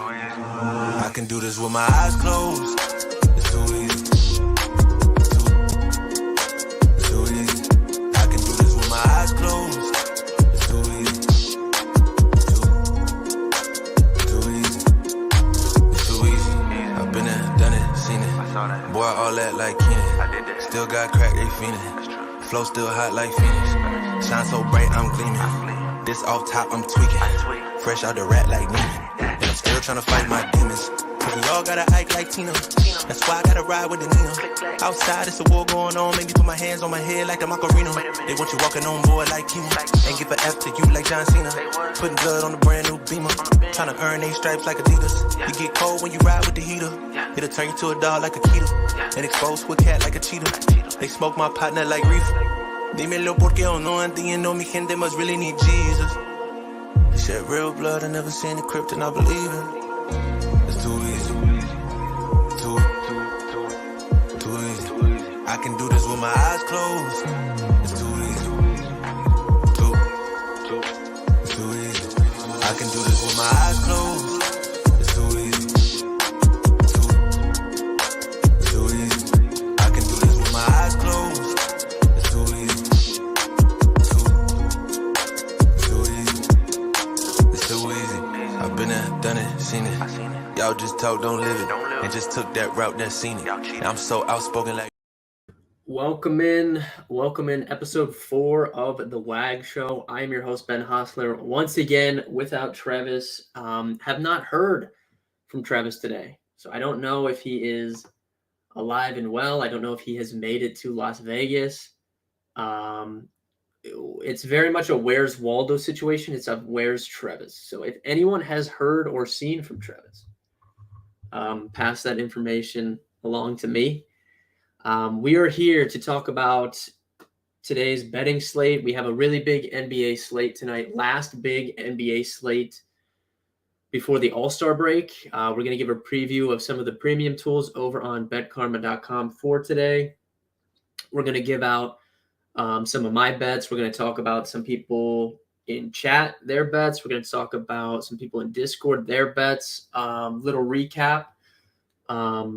I can do this with my eyes closed. It's too easy. It's too easy. I can do this with my eyes closed. It's too easy. Too easy. It's too easy. I've been there, done it, seen it. Boy, all that like Keenan. Still got crack, they fiendin'. Flow still hot like Phoenix. Shine so bright, I'm gleaming. This off top, I'm tweaking. Fresh out the rat like Neiman. And I'm still tryna fight my demons. Cause we all gotta act like Tina. That's why I gotta ride with the Nina. Outside, it's a war going on. Make me put my hands on my head like the Macarena. They want you walking on board like Kima. And give an F to you like John Cena. Putting blood on the brand new Beamer. Tryna earn they stripes like Adidas. You get cold when you ride with the heater. It'll turn you to a dog like a Keeta. And expose to a cat like a cheetah. They smoke my partner like reefer. Dímelo porque yo no entiendo. Mi gente must really need Jesus. He shed real blood. I never seen the crypt and I believe it. It's too easy. Too easy. I can do this with my eyes closed. It's too easy. Too easy. I can do this with my eyes closed. It's too easy. Too easy. I can do this with my eyes closed. It's too easy. Too easy. It's too easy. I've been there, done it, seen it. Y'all just talk, don't live it. And just took that route, that seen it. Now I'm so outspoken like. Welcome in episode 4 of the WAG show. I am your host, Ben Hostler, once again without Travis. Have not heard from Travis today. So I don't know if he is alive and well. I don't know if he has made it to Las Vegas. It's very much a where's Waldo situation. It's a where's Travis. So if anyone has heard or seen from Travis, pass that information along to me. We are here to talk about today's betting slate. We have a really big NBA slate tonight. Last big NBA slate before the All-Star break. We're going to give a preview of some of the premium tools over on betkarma.com for today. We're going to give out some of my bets. We're going to talk about some people in chat, their bets. We're going to talk about some people in Discord, their bets. Little recap.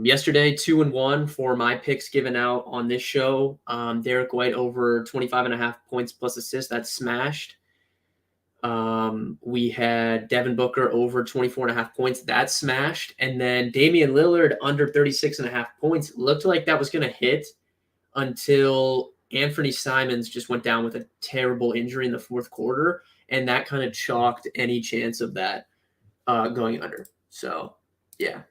Yesterday, 2-1 for my picks given out on this show. Derek White over 25.5 points plus assists. That's smashed. We had Devin Booker over 24.5 points. That's smashed. And then Damian Lillard under 36.5 points. Looked like that was going to hit until Anthony Simons just went down with a terrible injury in the fourth quarter. And that kind of chalked any chance of that going under. So, yeah.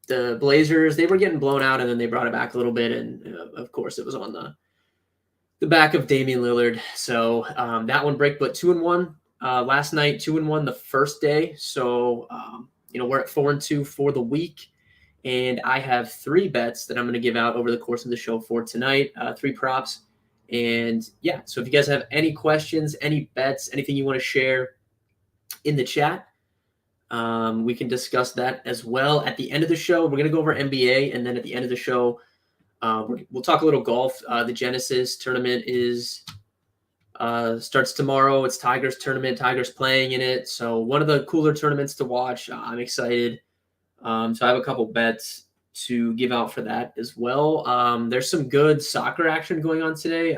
The Blazers, they were getting blown out, and then they brought it back a little bit, and of course it was on the back of Damian Lillard. So that one break, but 2-1 last night, 2-1 the first day. So we're at 4-2 for the week, and I have 3 bets that I'm going to give out over the course of the show for tonight. 3 props, and yeah. So if you guys have any questions, any bets, anything you want to share in the chat. We can discuss that as well. At the end of the show, we're going to go over NBA, and then at the end of the show, we'll talk a little golf. The Genesis tournament starts tomorrow. It's Tiger's tournament. Tiger's playing in it. So one of the cooler tournaments to watch. I'm excited. So I have a couple bets to give out for that as well. There's some good soccer action going on today.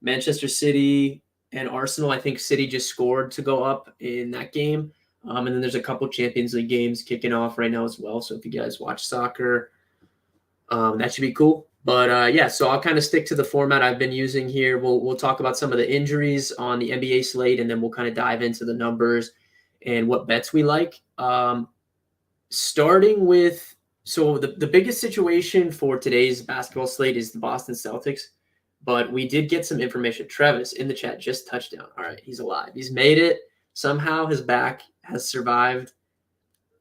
Manchester City and Arsenal. I think City just scored to go up in that game. And then there's a couple Champions League games kicking off right now as well. So if you guys watch soccer, that should be cool. But so I'll kind of stick to the format I've been using here. We'll talk about some of the injuries on the NBA slate, and then we'll kind of dive into the numbers and what bets we like. Starting with, so the biggest situation for today's basketball slate is the Boston Celtics. But we did get some information. Travis in the chat, just touchdown. All right, he's alive. He's made it. Somehow his back has survived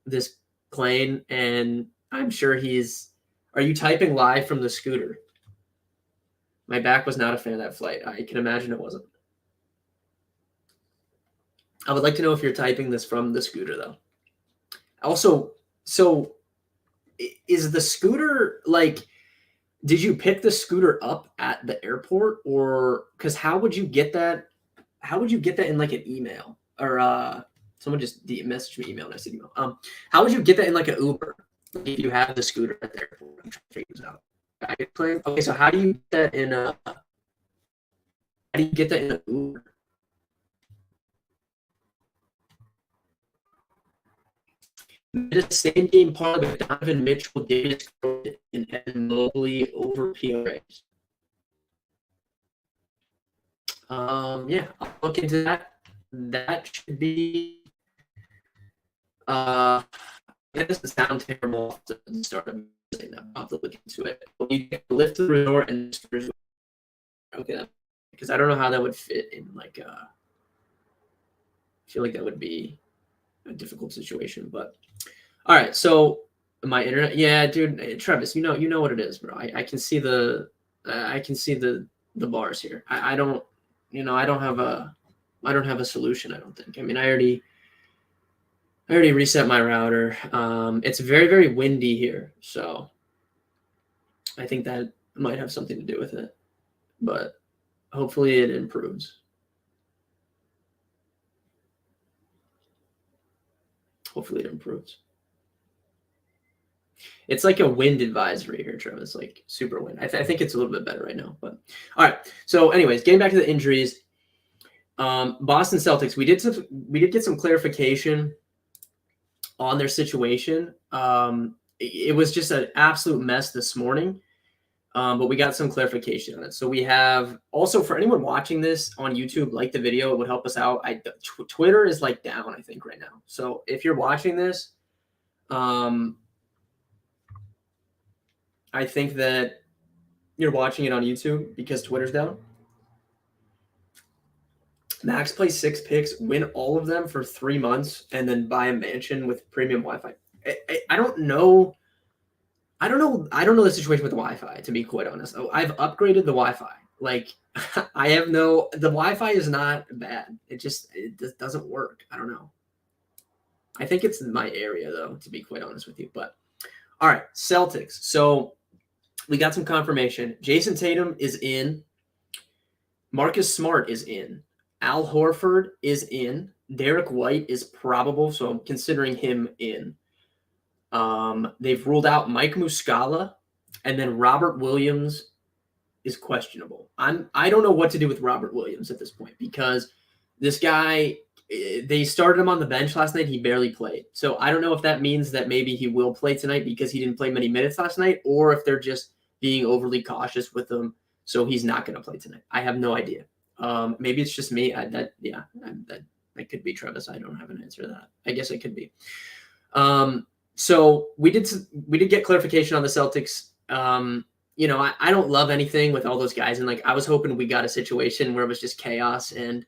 this plane, and I'm sure are you typing live from the scooter? My back was not a fan of that flight. I can imagine it wasn't. I would like to know if you're typing this from the scooter, though. Also, so is the scooter like, did you pick the scooter up at the airport, or because how would you get that? How would you get that in like an email or Someone just messaged me, email, and I said email. How would you get that in like an Uber if you have the scooter at the airport? I'm trying to figure this out. Okay, so how do you get that in a? How do you get that in an Uber? The same game parlay with Donovan Mitchell, Davis, and Evan Mobley over PRAs. Yeah, I'll look into that. That should be. It doesn't sound terrible to start saying that. I'll have to look into it. You get to lift the resort and okay, because I don't know how that would fit in like I feel like that would be a difficult situation, but all right. So my internet, yeah, dude, Travis, you know what it is, bro. I can see the bars here. I don't, I don't have a solution. I don't think. I mean, I already reset my router. It's very, very windy here, so I think that might have something to do with it. But hopefully it improves. It's like a wind advisory here, Travis, like super wind. I think it's a little bit better right now. But all right. So, anyways, getting back to the injuries, Boston Celtics. We did get some clarification on their situation. It was just an absolute mess this morning, but we got some clarification on it. So we have also, for anyone watching this on YouTube, like the video, it would help us out. Twitter is like down, I think, right now. So if you're watching this, I think that you're watching it on YouTube because Twitter's down. Max plays 6 picks, win all of them for 3 months, and then buy a mansion with premium Wi-Fi. I don't know. I don't know the situation with the Wi-Fi, to be quite honest. I've upgraded the Wi-Fi. Like, the Wi-Fi is not bad. It just doesn't work. I don't know. I think it's my area, though, to be quite honest with you. But all right, Celtics. So we got some confirmation. Jason Tatum is in. Marcus Smart is in. Al Horford is in. Derek White is probable, so I'm considering him in. They've ruled out Mike Muscala, and then Robert Williams is questionable. I don't know what to do with Robert Williams at this point because this guy, they started him on the bench last night. He barely played. So I don't know if that means that maybe he will play tonight because he didn't play many minutes last night, or if they're just being overly cautious with him, so he's not going to play tonight. I have no idea. Maybe it's just me. That could be, Travis. I don't have an answer to that. I guess it could be. So we did get clarification on the Celtics. I don't love anything with all those guys, and like I was hoping we got a situation where it was just chaos and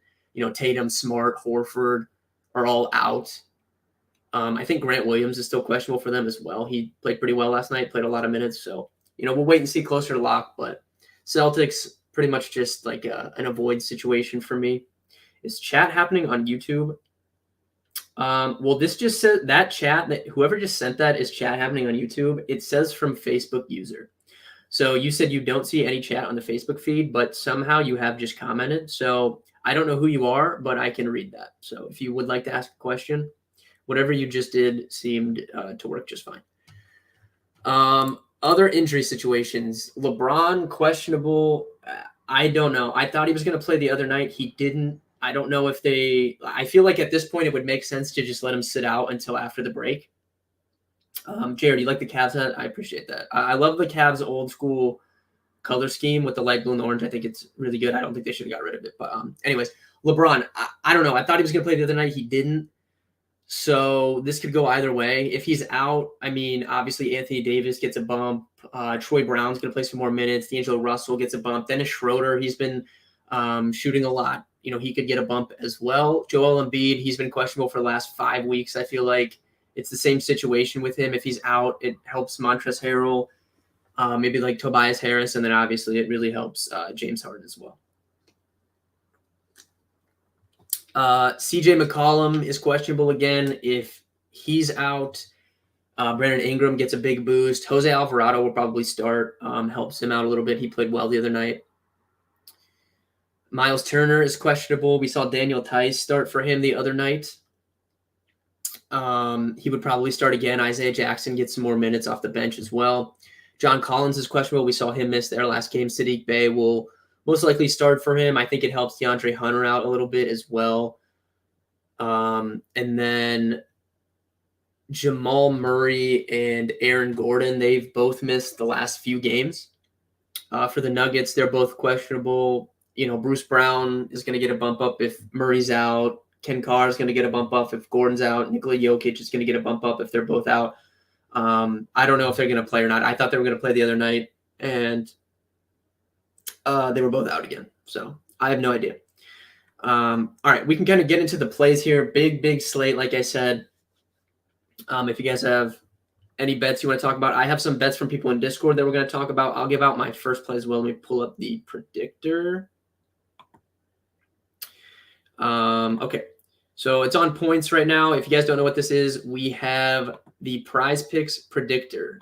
Tatum, Smart, Horford are all out. I think Grant Williams is still questionable for them as well. He played pretty well last night, played a lot of minutes, so we'll wait and see closer to lock. But Celtics pretty much just like an avoid situation for me. Is chat happening on YouTube? Well, this just said that chat that whoever just sent that is chat happening on YouTube. It says from Facebook user. So you said you don't see any chat on the Facebook feed, but somehow you have just commented. So I don't know who you are, but I can read that. So if you would like to ask a question, whatever you just did seemed to work just fine. Other injury situations. LeBron questionable. I don't know. I thought he was going to play the other night. He didn't. I don't know if I feel like at this point it would make sense to just let him sit out until after the break. Jared, you like the Cavs hat? I appreciate that. I love the Cavs old school color scheme with the light blue and orange. I think it's really good. I don't think they should have got rid of it. But anyways, LeBron, I don't know. I thought he was going to play the other night. He didn't. So this could go either way. If he's out, I mean, obviously Anthony Davis gets a bump. Troy Brown's going to play some more minutes. D'Angelo Russell gets a bump. Dennis Schroeder, he's been shooting a lot. He could get a bump as well. Joel Embiid, he's been questionable for the last 5 weeks. I feel like it's the same situation with him. If he's out, it helps Montrezl Harrell, maybe like Tobias Harris, and then obviously it really helps James Harden as well. CJ McCollum is questionable again. If he's out, Brandon Ingram gets a big boost. Jose Alvarado will probably start, helps him out a little bit. He played well the other night. Miles Turner is questionable. We saw Daniel Tice start for him the other night. He would probably start again. Isaiah Jackson gets some more minutes off the bench as well. John Collins is questionable. We saw him miss their last game. Sadiq Bey will most likely start for him. I think it helps DeAndre Hunter out a little bit as well. And then Jamal Murray and Aaron Gordon, they've both missed the last few games. For the Nuggets, they're both questionable. Bruce Brown is going to get a bump up if Murray's out. Ken Carr is going to get a bump up if Gordon's out. Nikola Jokic is going to get a bump up if they're both out. I don't know if they're going to play or not. I thought they were going to play the other night, and they were both out again. So I have no idea. All right, we can kind of get into the plays here. Big slate, like I said. If you guys have any bets you want to talk about, I have some bets from people in Discord that we're going to talk about. I'll give out my first play as well. Let me pull up the predictor. Okay, so it's on points right now. If you guys don't know what this is, we have the Prize Picks predictor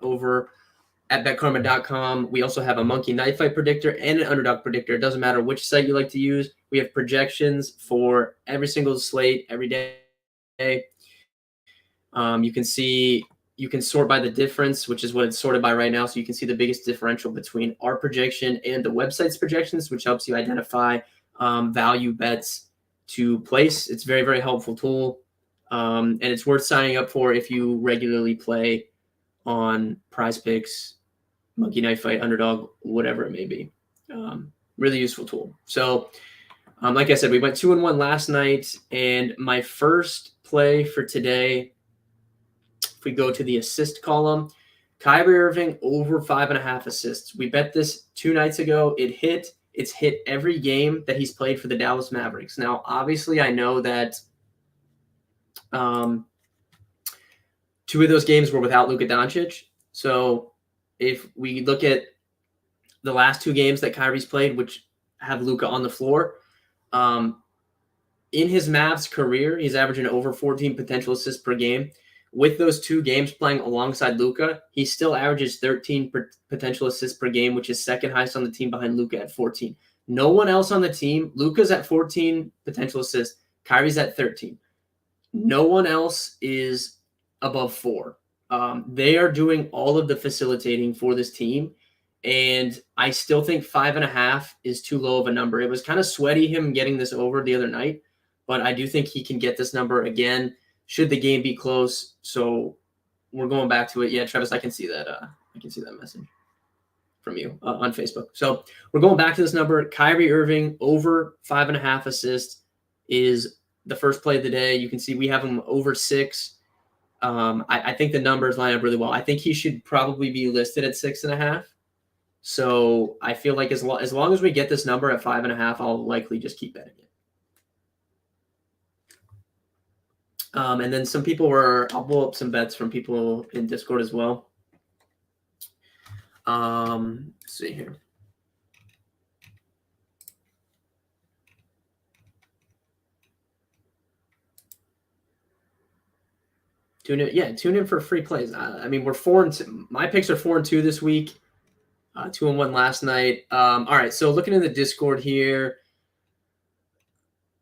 over at betkarma.com. We also have a Monkey Knife Fight predictor and an underdog predictor. It doesn't matter which site you like to use. We have projections for every single slate every day. You can sort by the difference, which is what it's sorted by right now. So you can see the biggest differential between our projection and the website's projections, which helps you identify value bets to place. It's a very, very helpful tool. And it's worth signing up for if you regularly play on Prize Picks, Monkey Knife Fight, Underdog, whatever it may be. Really useful tool. So like I said, we went 2-1 last night, and my first play for today, if we go to the assist column, Kyrie Irving over 5.5 assists. We bet this 2 nights ago. It hit. It's hit every game that he's played for the Dallas Mavericks. Now, obviously, I know that 2 of those games were without Luka Doncic. So if we look at the last 2 games that Kyrie's played, which have Luka on the floor, in his Mavs career, he's averaging over 14 potential assists per game. With those 2 games playing alongside Luka, he still averages 13 potential assists per game, which is second highest on the team behind Luka at 14. No one else on the team. Luka's at 14 potential assists. Kyrie's at 13. No one else is above 4. They are doing all of the facilitating for this team, and I still think 5.5 is too low of a number. It was kind of sweaty him getting this over the other night, but I do think he can get this number again should the game be close. So we're going back to it. Yeah, Travis, I can see that. I can see that message from you on Facebook. So we're going back to this number. Kyrie Irving over 5.5 assists is the first play of the day. You can see we have him over 6. I think the numbers line up really well. I think he should probably be listed at 6.5. So I feel like as long as we get this number at 5.5, I'll likely just keep betting it. And then I'll pull up some bets from people in Discord as well. Let's see here. Tune in for free plays. I mean, we're 4-2. My picks are 4-2 this week. 2-1 last night. All right, so looking in the Discord here.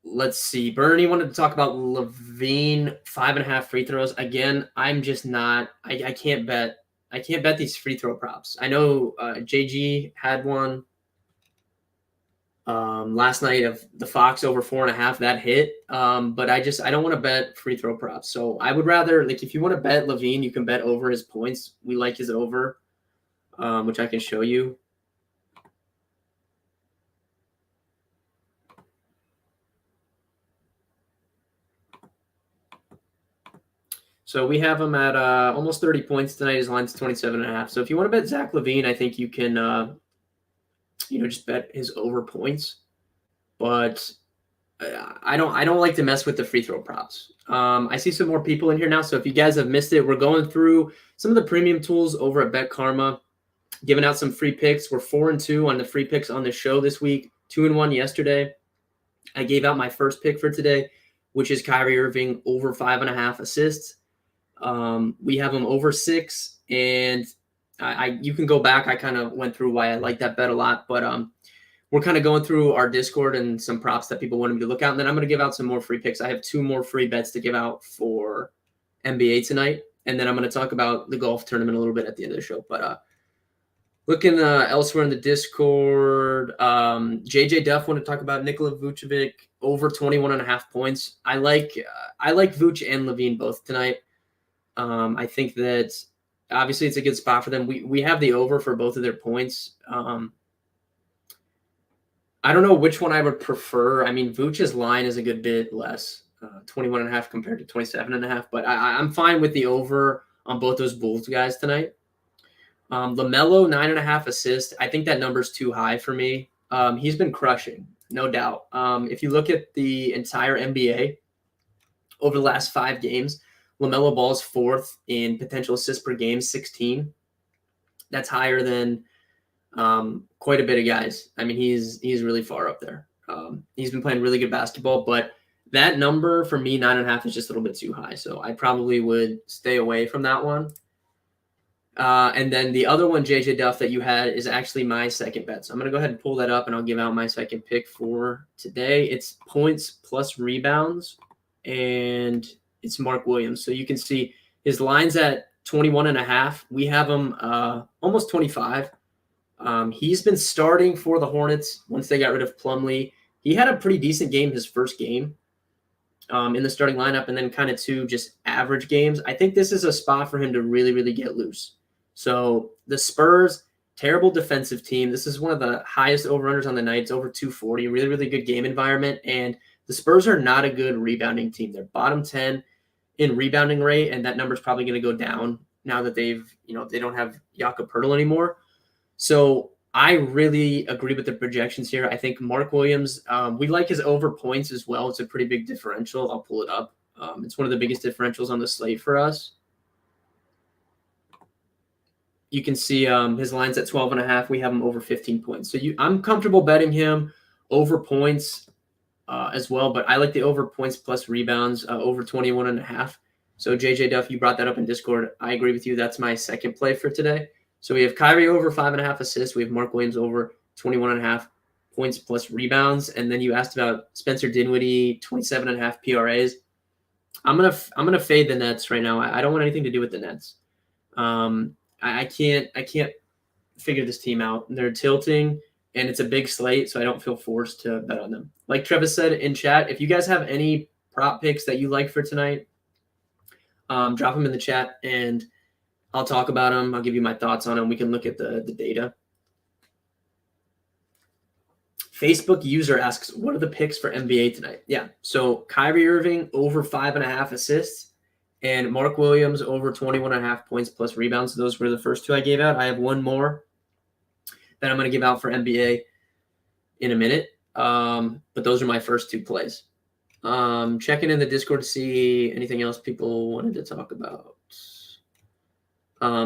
Let's see. Bernie wanted to talk about LaVine 5.5 free throws. Again, I'm just not. I can't bet. I can't bet these free throw props. I know JG had one last night of the Fox over 4.5. That hit. But I don't want to bet free throw props. So I would rather, like, if you want to bet LaVine, you can bet over his points. We like his over, which I can show you. So we have him at almost 30 points tonight. His line's 27.5. So if you want to bet Zach LaVine, I think you can, just bet his over points. But I don't like to mess with the free throw props. I see some more people in here now. So if you guys have missed it, we're going through some of the premium tools over at Bet Karma, giving out some free picks. We're 4-2 on the free picks on the show this week. 2-1 yesterday. I gave out my first pick for today, which is Kyrie Irving over 5.5 assists. We have him over 6, and you can go back. I kind of went through why I like that bet a lot, but we're kind of going through our Discord and some props that people wanted me to look at. And then I'm going to give out some more free picks. I have 2 more free bets to give out for NBA tonight. And then I'm going to talk about the golf tournament a little bit at the end of the show. But looking elsewhere in the Discord, JJ Duff wanted to talk about Nikola Vucevic over 21.5 points. I like Vuce and Levine both tonight. I think that obviously it's a good spot for them. We have the over for both of their points. I don't know which one I would prefer. I mean, Vuce's line is a good bit less, 21.5 compared to 27.5, but I'm fine with the over on both those Bulls guys tonight. LaMelo, 9.5 assists. I think that number's too high for me. He's been crushing, no doubt. If you look at the entire NBA over the last 5 games, LaMelo Ball's 4th in potential assists per game, 16. That's higher than quite a bit of guys. I mean, he's really far up there. He's been playing really good basketball, but that number for me, 9.5, is just a little bit too high. So I probably would stay away from that one. And then the other one, JJ Duff, that you had is actually my second bet. So I'm going to go ahead and pull that up, and I'll give out my second pick for today. It's points plus rebounds, and it's Mark Williams. So you can see his line's at 21.5. We have him almost 25. He's been starting for the Hornets once they got rid of Plumlee. He had a pretty decent game his first game in the starting lineup, and then kind of 2 just average games. I think this is a spot for him to really, really get loose. So the Spurs, terrible defensive team. This is one of the highest over-unders on the night. It's over 240, really, really good game environment. And the Spurs are not a good rebounding team. They're bottom 10 in rebounding rate, and that number is probably going to go down now that they don't have Jakob Poeltl anymore. So I really agree with the projections here. I think Mark Williams, we like his over points as well. It's a pretty big differential. I'll pull it up. It's one of the biggest differentials on the slate for us. You can see his line's at 12.5. We have him over 15 points. So I'm comfortable betting him over points as well, but I like the over points plus rebounds over 21.5. So JJ Duff, you brought that up in Discord. I agree with you. That's my second play for today. So we have Kyrie over 5.5 assists. We have Mark Williams over 21.5 points plus rebounds. And then you asked about Spencer Dinwiddie, 27.5 PRAs. I'm gonna fade the Nets right now. I don't want anything to do with the Nets. I can't figure this team out. They're tilting, and it's a big slate, so I don't feel forced to bet on them. Like Travis said in chat, if you guys have any prop picks that you like for tonight, drop them in the chat, and I'll talk about them. I'll give you my thoughts on them. We can look at the data. Facebook user asks, what are the picks for NBA tonight? Yeah, so Kyrie Irving over 5.5 assists and Mark Williams over 21.5 points plus rebounds. Those were the first 2 I gave out. I have one more that I'm going to give out for NBA in a minute. But those are my first 2 plays. Checking in the Discord to see anything else people wanted to talk about.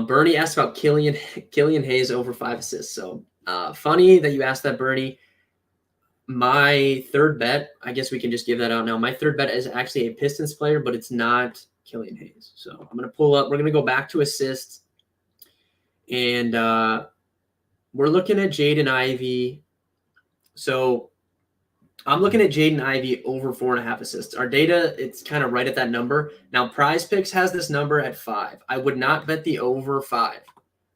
Bernie asked about Killian Hayes over 5 assists. So funny that you asked that, Bernie. My third bet, I guess we can just give that out now. My third bet is actually a Pistons player, but it's not Killian Hayes. So I'm going to pull up. We're going to go back to assists. And we're looking at Jaden Ivey. So I'm looking at Jaden Ivey over 4.5 assists. Our data, it's kind of right at that number. Now, Prize Picks has this number at 5. I would not bet the over 5.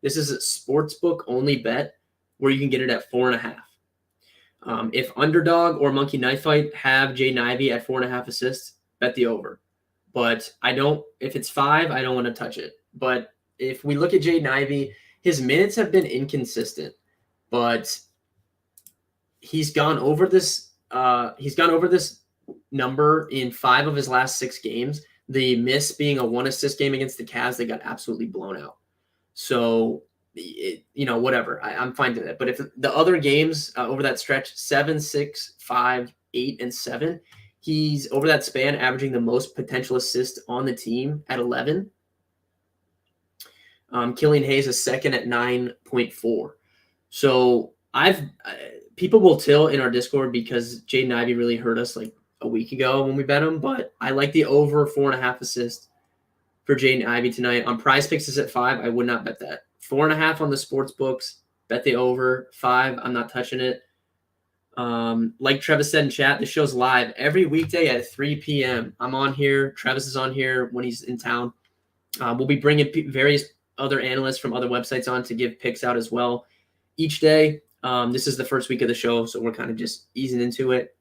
This is a sportsbook only bet where you can get it at 4.5. If Underdog or Monkey Knife Fight have Jaden Ivey at 4.5 assists, bet the over. But if it's 5, I don't want to touch it. But if we look at Jaden Ivey, his minutes have been inconsistent, but he's gone over this number in 5 of his last 6 games. The miss being a 1 assist game against the Cavs, they got absolutely blown out. So, whatever. I'm fine with that. But if the other games over that stretch, 7, 6, 5, 8, and 7, he's over that span averaging the most potential assists on the team at 11. Killian Hayes is second at 9.4. So people will tilt in our Discord because Jaden Ivey really hurt us like a week ago when we bet him, but I like the over 4.5 assists for Jaden Ivey tonight. On Prize Picks is at 5. I would not bet that. 4.5 on the sports books. Bet the over. 5. I'm not touching it. Like Travis said in chat, the show's live every weekday at 3 p.m. I'm on here. Travis is on here when he's in town. We'll be bringing various other analysts from other websites on to give picks out as well each day. This is the first week of the show, so we're kind of just easing into it.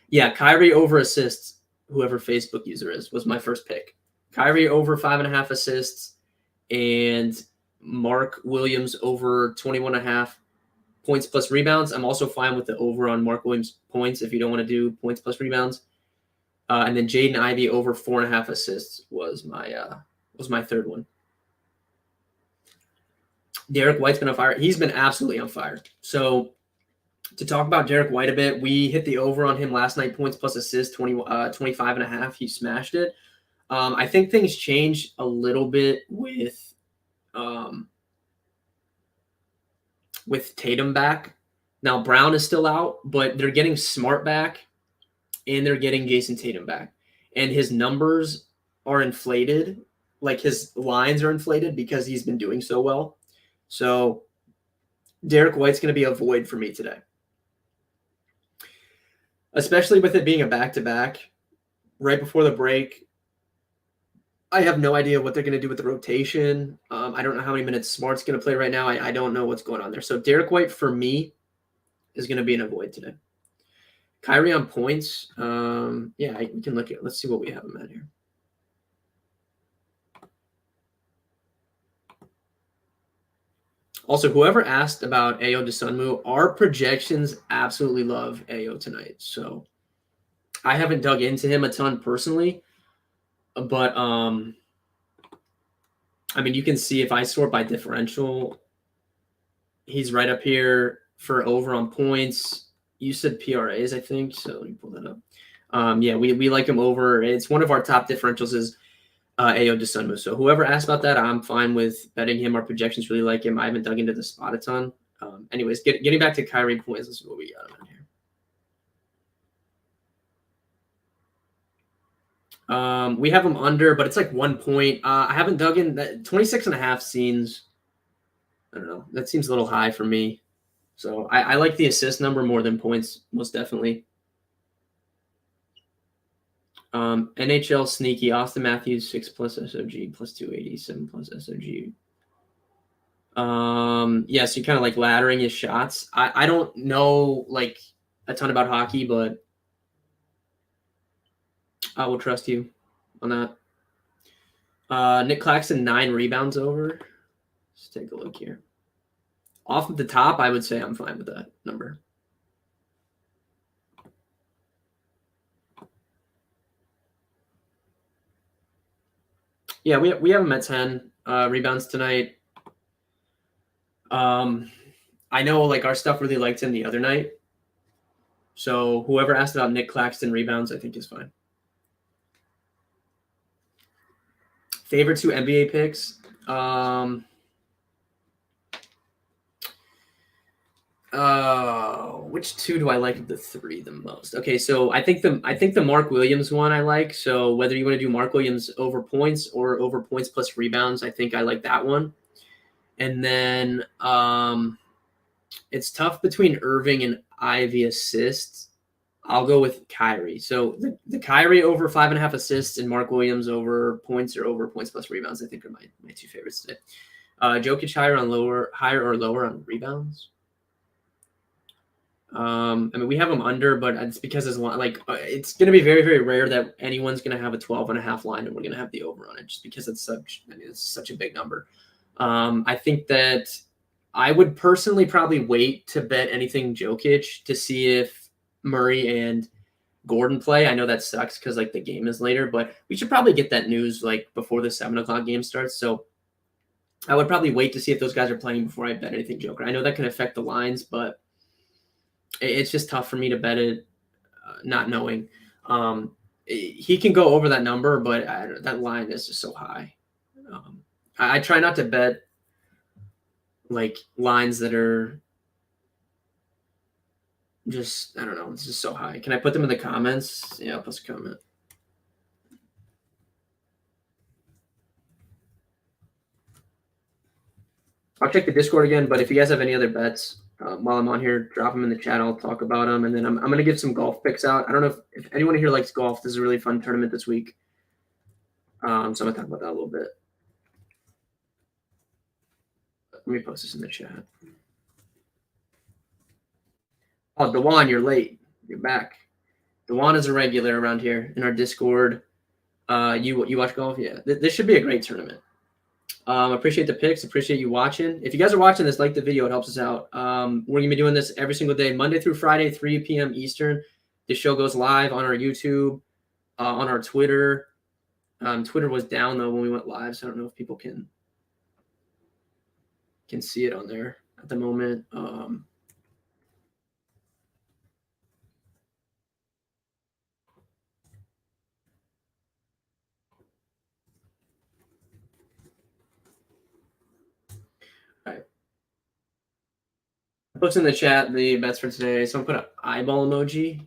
Yeah, Kyrie over assists, whoever Facebook user is, was my first pick. Kyrie over 5.5 assists and Mark Williams over 21.5 points plus rebounds. I'm also fine with the over on Mark Williams points if you don't want to do points plus rebounds. And then Jaden Ivey over 4.5 assists was my third one. Derek White's been on fire. He's been absolutely on fire. So to talk about Derek White a bit, we hit the over on him last night, points plus assists, 25.5. He smashed it. I think things changed a little bit with Tatum back. Now Brown is still out, but they're getting Smart back and they're getting Jason Tatum back. And his numbers are inflated. Like his lines are inflated because he's been doing so well. So Derek White's going to be a void for me today. Especially with it being a back-to-back right before the break. I have no idea what they're going to do with the rotation. I don't know how many minutes Smart's going to play right now. I don't know what's going on there. So Derek White, for me, is going to be an avoid today. Kyrie on points. Yeah, we can look at. Let's see what we have him at here. Also, whoever asked about Ayo Dosunmu, our projections absolutely love Ayo tonight. So I haven't dug into him a ton personally, but I mean, you can see if I sort by differential, he's right up here for over on points. You said PRAs, I think. So let me pull that up. Yeah, we like him over. It's one of our top differentials is Ayo Dosunmu. So whoever asked about that, I'm fine with betting him. Our projections really like him. I haven't dug into the spot a ton. Anyways, getting back to Kyrie points, let's see what we got on here. We have him under, but it's like 1 point. I haven't dug in. That 26.5 seems, I don't know. That seems a little high for me. So I like the assist number more than points, most definitely. NHL sneaky, Austin Matthews, 6 plus SOG, plus 280, 7 plus SOG. Yeah, so you kind of like laddering his shots. I don't know like a ton about hockey, but I will trust you on that. Nick Claxton, 9 rebounds over. Let's take a look here. Off of the top, I would say I'm fine with that number. Yeah, we have him at 10 rebounds tonight. I know like our stuff really liked him the other night. So whoever asked about Nick Claxton rebounds, I think is fine. Favorite 2 NBA picks. Which 2 do I like of the 3 the most? Okay, so I think the Mark Williams one I like. So whether you want to do Mark Williams over points or over points plus rebounds, I think I like that one. And then it's tough between Irving and Ivy assists. I'll go with Kyrie. So the Kyrie over 5.5 assists and Mark Williams over points or over points plus rebounds, I think are my 2 favorites today. Jokic higher or lower on rebounds. I mean, we have him under, but it's because it's it's going to be very, very rare that anyone's going to have a 12.5 line and we're going to have the over on it just because it's such a big number. I think that I would personally probably wait to bet anything Jokic to see if Murray and Gordon play. I know that sucks because like the game is later, but we should probably get that news like before the 7 o'clock game starts. So I would probably wait to see if those guys are playing before I bet anything Joker. I know that can affect the lines, but it's just tough for me to bet it not knowing. He can go over that number, but that line is just so high. I try not to bet like lines that are just, I don't know, it's just so high. Can I put them in the comments? Yeah, I'll post a comment. I'll check the Discord again, but if you guys have any other bets, while I'm on here, drop them in the chat. I'll talk about them, and then I'm going to give some golf picks out. I don't know if anyone here likes golf. This is a really fun tournament this week. So I'm going to talk about that a little bit. Let me post this in the chat. Oh, Dewan, you're late. You're back. Dewan is a regular around here in our Discord. You watch golf? Yeah. This should be a great tournament. Appreciate the picks. Appreciate you watching. If you guys are watching this, like the video. It helps us out. We're going to be doing this every single day, Monday through Friday, 3 p.m. Eastern. This show goes live on our YouTube, on our Twitter. Twitter was down, though, when we went live, so I don't know if people can see it on there at the moment. All right. I posted in the chat the bets for today. Someone put an eyeball emoji.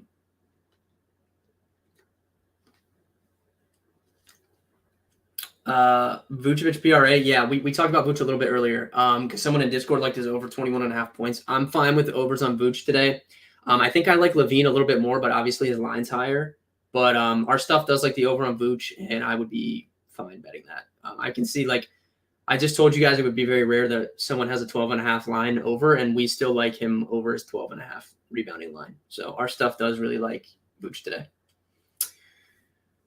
Vucevic PRA. Yeah, we talked about Vuce a little bit earlier. Because someone in Discord liked his over 21.5 points. I'm fine with the overs on Vuce today. I think I like Levine a little bit more, but obviously his line's higher. But our stuff does like the over on Vuce, and I would be fine betting that. I can see, like, I just told you guys it would be very rare that someone has a 12.5 line over, and we still like him over his 12.5 rebounding line. So our stuff does really like Vuce today.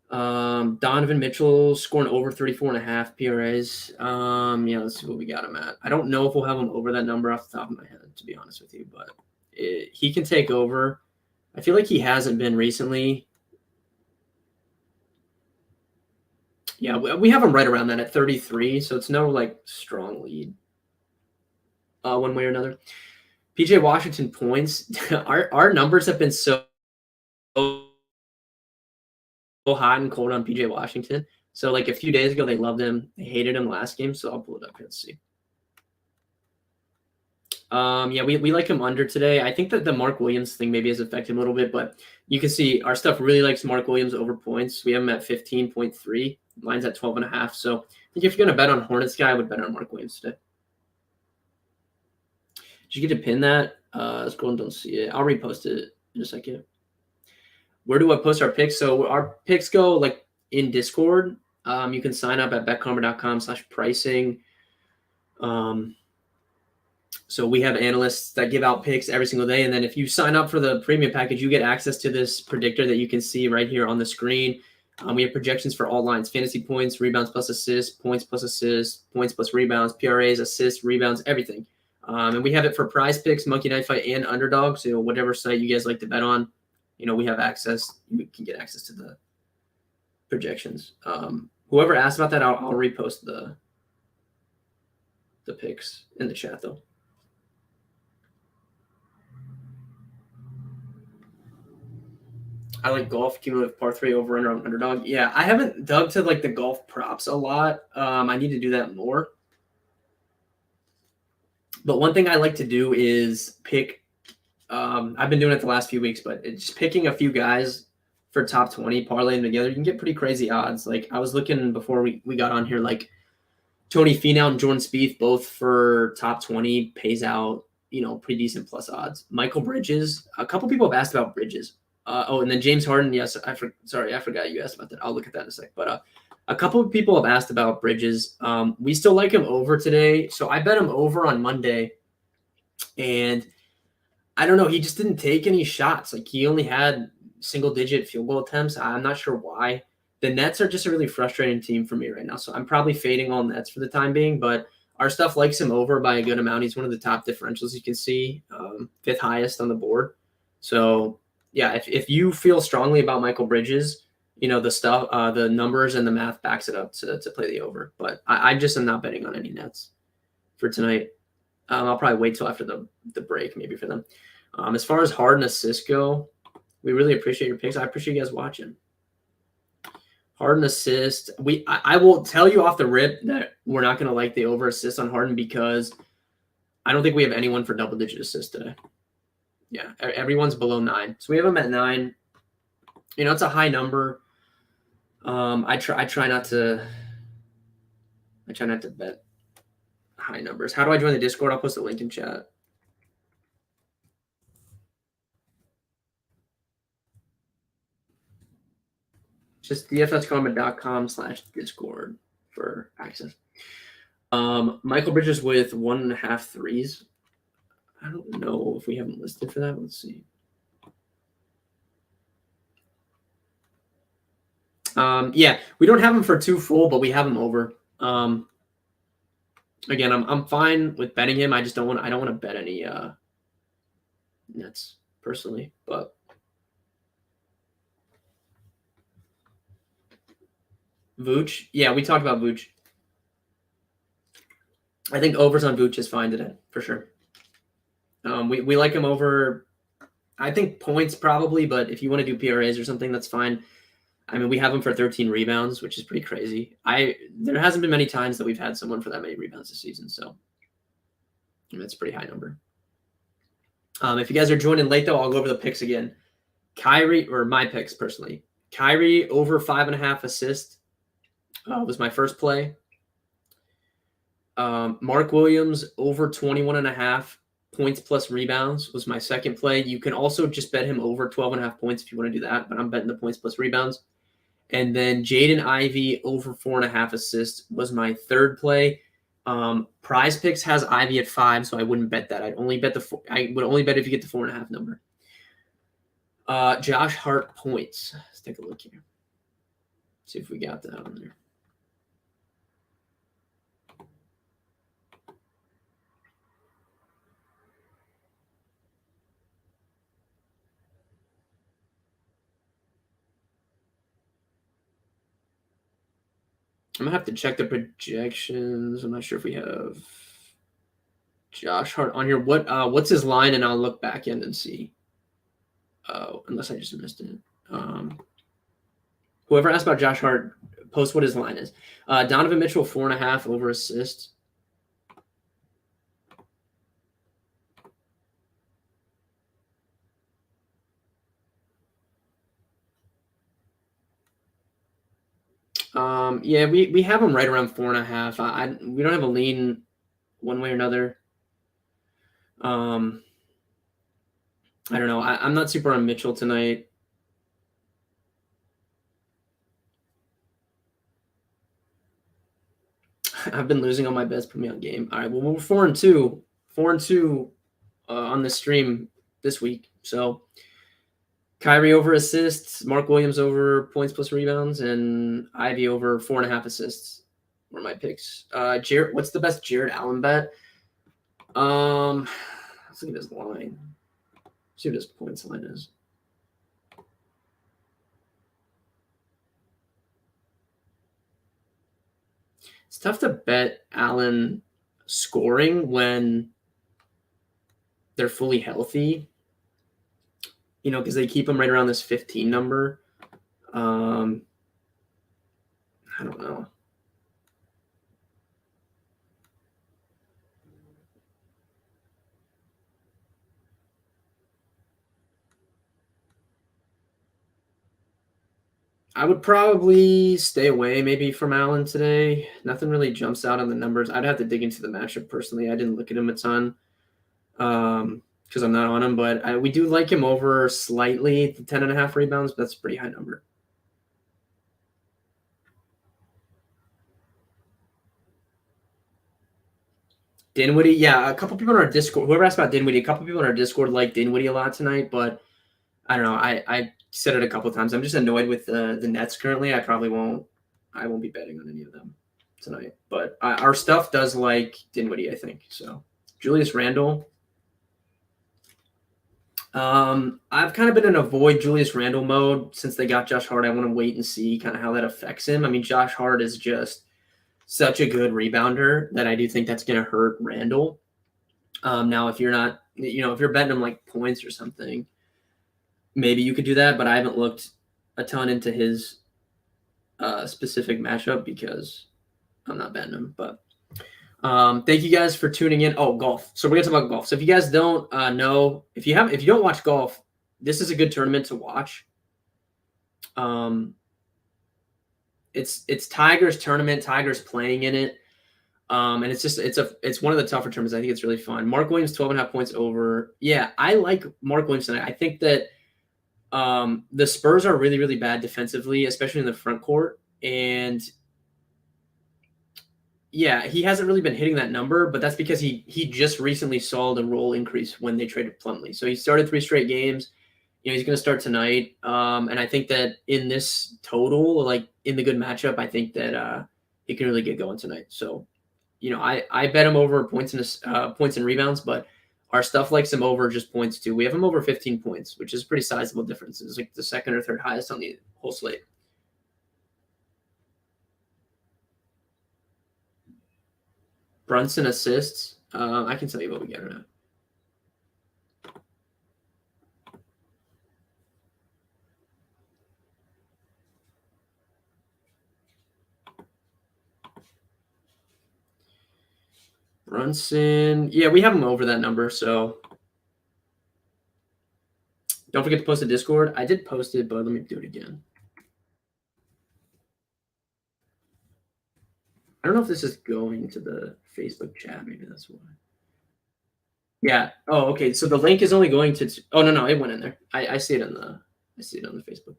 Donovan Mitchell scoring over 34.5 PRAs. Yeah, let's see what we got him at. I don't know if we'll have him over that number off the top of my head, to be honest with you, but he can take over. I feel like he hasn't been recently. Yeah, we have him right around that at 33, so it's no like strong lead one way or another. PJ Washington points. Our numbers have been so hot and cold on PJ Washington. So like a few days ago, they loved him. They hated him last game, so I'll pull it up here. Let's see. Yeah, we like him under today. I think that the Mark Williams thing maybe has affected him a little bit, but you can see our stuff really likes Mark Williams over points. We have him at 15.3. Mine's at 12.5. So I think if you're going to bet on Hornets guy, I would bet on Mark Williams today. Did you get to pin that? Scroll and don't see it. I'll repost it in a second. Where do I post our picks? So our picks go like in Discord. You can sign up at betkarma.com/pricing. So we have analysts that give out picks every single day. And then if you sign up for the premium package, you get access to this predictor that you can see right here on the screen. We have projections for all lines: fantasy points, rebounds plus assists, points plus assists, points plus rebounds, PRAs, assists, rebounds, everything. And we have it for Prize Picks, Monkey Knife Fight, and Underdog. So whatever site you guys like to bet on, we have access. You can get access to the projections. Whoever asked about that, I'll repost the picks in the chat, though. I like golf cumulative par 3 over under on Underdog. Yeah, I haven't dug to like the golf props a lot. I need to do that more. But one thing I like to do is pick. I've been doing it the last few weeks, but it's just picking a few guys for top 20, parlaying them together. You can get pretty crazy odds. Like I was looking before we got on here, like Tony Finau and Jordan Spieth, both for top 20, pays out pretty decent plus odds. Michael Bridges, a couple people have asked about Bridges. And then James Harden. Yes, I forgot you asked about that. I'll look at that in a sec. But a couple of people have asked about Bridges. We still like him over today. So I bet him over on Monday. And I don't know. He just didn't take any shots. Like he only had single-digit field goal attempts. I'm not sure why. The Nets are just a really frustrating team for me right now. So I'm probably fading all Nets for the time being. But our stuff likes him over by a good amount. He's one of the top differentials you can see, 5th highest on the board. So yeah, if you feel strongly about Michael Bridges, the stuff, the numbers and the math backs it up to play the over. But I just am not betting on any Nets for tonight. I'll probably wait till after the break maybe for them. As far as Harden assists go, we really appreciate your picks. I appreciate you guys watching. Harden assist. I will tell you off the rip that we're not going to like the over assist on Harden because I don't think we have anyone for double-digit assists today. Yeah, everyone's below 9. So we have them at 9. It's a high number. I try not to bet high numbers. How do I join the Discord? I'll post the link in chat. Just dfskarma.com/discord for access. Michael Bridges with 1.5 threes. I don't know if we have him listed for that. Let's see. Yeah, we don't have him for 2 full, but we have him over. Again, I'm fine with betting him. I don't want to bet any Nets personally, but Vooch. Yeah, we talked about Vooch. I think overs on Vooch is fine today for sure. We like him over. I think points probably, but if you want to do PRAs or something, that's fine. I mean, we have him for 13 rebounds, which is pretty crazy. There hasn't been many times that we've had someone for that many rebounds this season, so that's a pretty high number. If you guys are joining late, though, I'll go over the picks again. Kyrie, or my picks personally. Kyrie over 5.5 assists was my first play. Mark Williams over 21.5 points plus rebounds was my second play. You can also just bet him over 12.5 points if you want to do that, but I'm betting the points plus rebounds. And then Jaden Ivey over 4.5 assists was my third play. Prize Picks has Ivy at 5, so I wouldn't bet that. I would only bet if you get the 4.5 number. Josh Hart points. Let's take a look here. See if we got that on there. I'm gonna have to check the projections. I'm not sure if we have Josh Hart on here. What's his line? And I'll look back in and see. Unless I just missed it. Whoever asked about Josh Hart, post what his line is. Donovan Mitchell 4.5 over assists. Yeah, we have him right around 4.5. We don't have a lean one way or another. I don't know. I'm not super on Mitchell tonight. I've been losing all my bets. Put me on game. All right. Well, we're 4-2. 4-2 on the stream this week. So Kyrie over assists, Mark Williams over points plus rebounds, and Ivy over 4.5 assists were my picks. Jared, what's the best Jared Allen bet? Let's look at his line. See what his points line is. It's tough to bet Allen scoring when they're fully healthy, because they keep them right around this 15 number. I don't know. I would probably stay away maybe from Allen today. Nothing really jumps out on the numbers. I'd have to dig into the matchup personally. I didn't look at him a ton because I'm not on him, but we do like him over slightly, the 10.5 rebounds. But that's a pretty high number. Dinwiddie, yeah, a couple people in our Discord. Whoever asked about Dinwiddie, a couple people in our Discord like Dinwiddie a lot tonight, but I don't know. I said it a couple of times. I'm just annoyed with the Nets currently. I won't be betting on any of them tonight. But our stuff does like Dinwiddie, I think. So Julius Randle. I've kind of been in avoid Julius Randle mode since they got Josh Hart. I want to wait and see kind of how that affects him. I mean, Josh Hart is just such a good rebounder that I do think that's going to hurt Randle. Now, if you're not, if you're betting him like points or something, maybe you could do that, but I haven't looked a ton into his specific matchup because I'm not betting him. But thank you guys for tuning in. Oh, golf. So we're gonna talk about golf. So if you guys don't know, if you don't watch golf, this is a good tournament to watch. It's Tiger's tournament. Tiger's playing in it. And it's one of the tougher tournaments. I think it's really fun. Mark Williams, 12.5 points over. Yeah, I like Mark Williams tonight. I think that The Spurs are really, really bad defensively, especially in the front court. And yeah, he hasn't really been hitting that number, but that's because he just recently saw the role increase when they traded Plumlee. So he started 3 straight games. He's going to start tonight. And I think that in this total, like in the good matchup, I think that he can really get going tonight. So, I bet him over points and rebounds, but our stuff likes him over just points too. We have him over 15 points, which is a pretty sizable difference. It's like the second or third highest on the whole slate. Brunson assists. I can tell you what we get or not. Brunson. Yeah, we have him over that number, so don't forget to post the Discord. I did post it, but let me do it again. I don't know if this is going to the Facebook chat. Maybe that's why. Yeah. Oh, okay. So the link is only going to. Oh no, it went in there. I see it on the. I see it on the Facebook.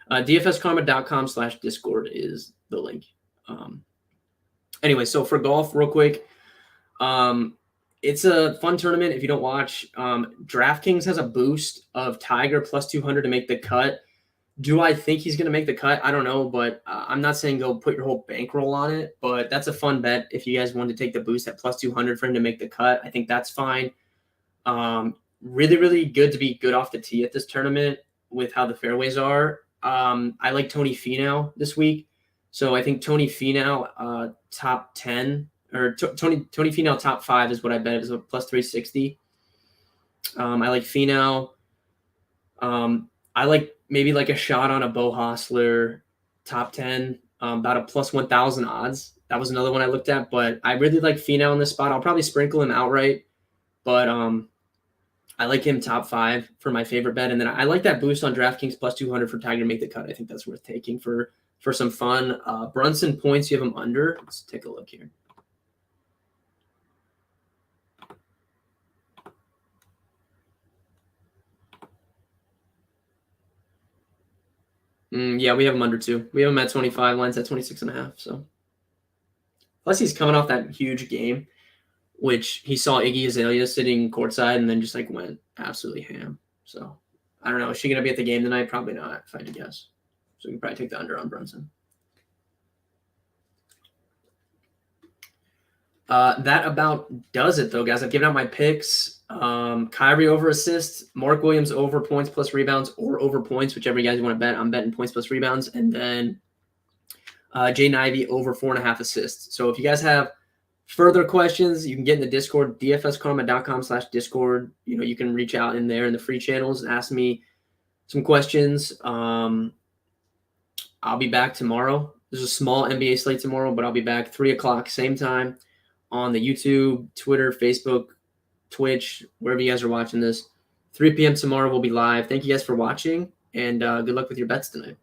DFSkarma.com/Discord is the link. Anyway, so for golf, real quick, it's a fun tournament. If you don't watch, DraftKings has a boost of Tiger plus 200 to make the cut. Do I think he's going to make the cut? I don't know, but I'm not saying go put your whole bankroll on it, but that's a fun bet. If you guys want to take the boost at plus 200 for him to make the cut, I think that's fine. Really, really good to be good off the tee at this tournament with how the fairways are. I like Tony Finau this week. So I think Tony Finau top 10 or Tony Finau top 5 is what I bet. It was a plus 360. I like Finau. I like maybe like a shot on a Bo Hostler top 10, about a plus 1,000 odds. That was another one I looked at, but I really like Finau in this spot. I'll probably sprinkle him outright, but I like him top 5 for my favorite bet. And then I like that boost on DraftKings plus 200 for Tiger to make the cut. I think that's worth taking for some fun. Brunson points, you have him under. Let's take a look here. Yeah, we have him under 2. We have him at 25. Line's at 26.5. So plus he's coming off that huge game, which he saw Iggy Azalea sitting courtside and then just like went absolutely ham. So I don't know. Is she going to be at the game tonight? Probably not, if I had to guess. So we can probably take the under on Brunson. That about does it, though, guys. I've given out my picks. Kyrie over assists, Mark Williams over points plus rebounds or over points, whichever you guys want to bet. I'm betting points plus rebounds. And then Jaden Ivey over 4.5 assists. So if you guys have further questions, you can get in the Discord, dfskarma.com/Discord. You can reach out in there in the free channels and ask me some questions. I'll be back tomorrow. There's a small NBA slate tomorrow, but I'll be back 3 o'clock, same time on the YouTube, Twitter, Facebook, Twitch, wherever you guys are watching this. 3 p.m. tomorrow we'll be live. Thank you guys for watching, and good luck with your bets tonight.